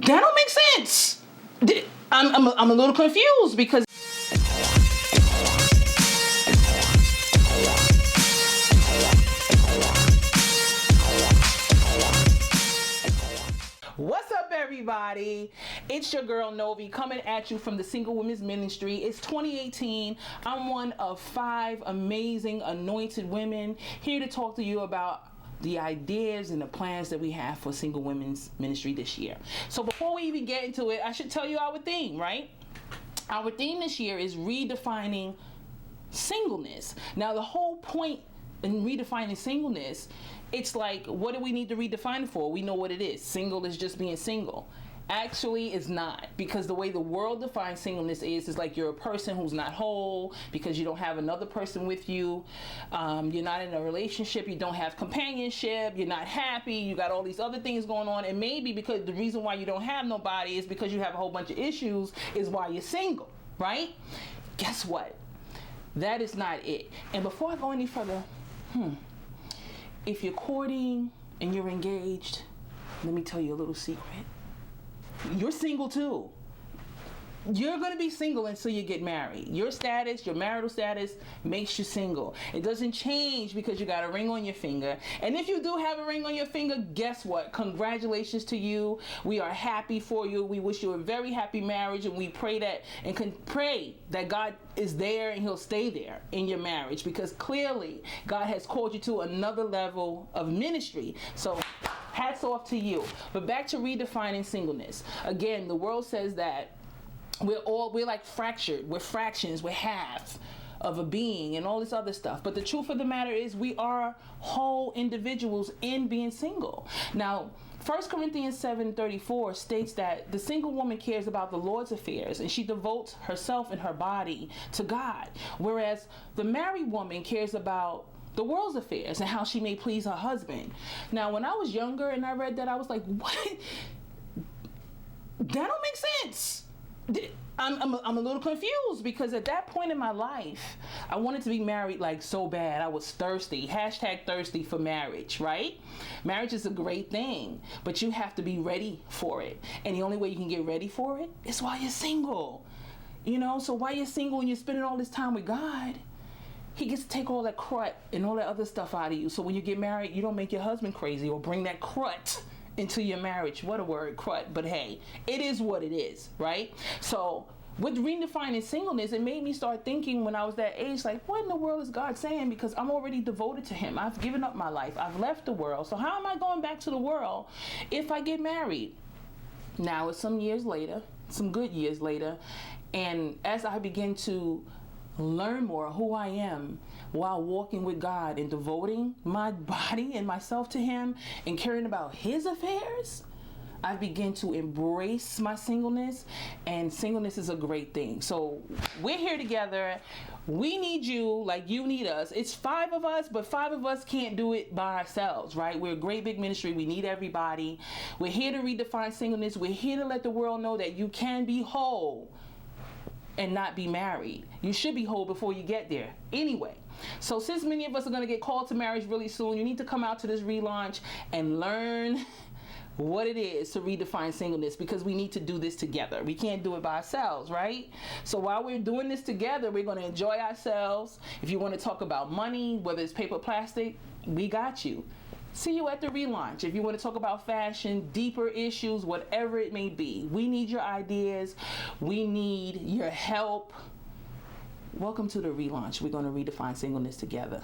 That don't make sense. I'm a little confused because what's up, everybody? It's your girl Novi coming at you from the Single Women's Ministry. It's 2018. I'm one of 5 amazing anointed women here to talk to you about the ideas and the plans that we have for Single Women's Ministry this year. So before we even get into it, I should tell you our theme, right? Our theme this year is redefining singleness. Now, the whole point in redefining singleness, it's like, what do we need to redefine it for? We know what it is. Single is just being single. Actually, it's not, because the way the world defines singleness is like you're a person who's not whole because you don't have another person with you. You're not in a relationship. You don't have companionship. You're not happy. You got all these other things going on. And maybe because the reason why you don't have nobody is because you have a whole bunch of issues is why you're single, right? Guess what? That is not it. And before I go any further, if you're courting and you're engaged, let me tell you a little secret. You're single too. You're going to be single until you get married. Your status, your marital status, makes you single. It doesn't change because you got a ring on your finger. And if you do have a ring on your finger, guess what? Congratulations to you. We are happy for you. We wish you a very happy marriage, and we pray that and can pray that God is there and He'll stay there in your marriage, because clearly God has called you to another level of ministry. So hats off to you. But back to redefining singleness. Again, the world says that we're like fractured, we're fractions, we're half of a being and all this other stuff. But the truth of the matter is we are whole individuals in being single. Now, 1 Corinthians 7:34 states that the single woman cares about the Lord's affairs and she devotes herself and her body to God, whereas the married woman cares about the world's affairs and how she may please her husband. Now, when I was younger and I read that, I was like, what? That don't make sense. I'm a little confused, because at that point in my life, I wanted to be married like so bad. I was thirsty, #thirsty for marriage, right? Marriage is a great thing, but you have to be ready for it. And the only way you can get ready for it is while you're single. You know, so while you're single and you're spending all this time with God, He gets to take all that crud and all that other stuff out of you. So when you get married, you don't make your husband crazy or bring that crud into your marriage. What a word, crud. But hey, it is what it is, right? So with redefining singleness, it made me start thinking when I was that age, like, what in the world is God saying? Because I'm already devoted to Him. I've given up my life. I've left the world. So how am I going back to the world if I get married? Now it's some years later, some good years later, and as I begin to learn more who I am while walking with God and devoting my body and myself to Him and caring about His affairs, I begin to embrace my singleness, and singleness is a great thing. So we're here together. We need you like you need us. It's 5 of us, but 5 of us can't do it by ourselves, right? We're a great big ministry. We need everybody. We're here to redefine singleness. We're here to let the world know that you can be whole and not be married. You should be whole before you get there anyway. So since many of us are going to get called to marriage really soon, you need to come out to this relaunch and learn what it is to redefine singleness, because we need to do this together. We can't do it by ourselves, right? So while we're doing this together, we're going to enjoy ourselves. If you want to talk about money, whether it's paper, plastic, we got you. See you at the relaunch. If you want to talk about fashion, deeper issues, whatever it may be, we need your ideas. We need your help. Welcome to the relaunch. We're going to redefine singleness together.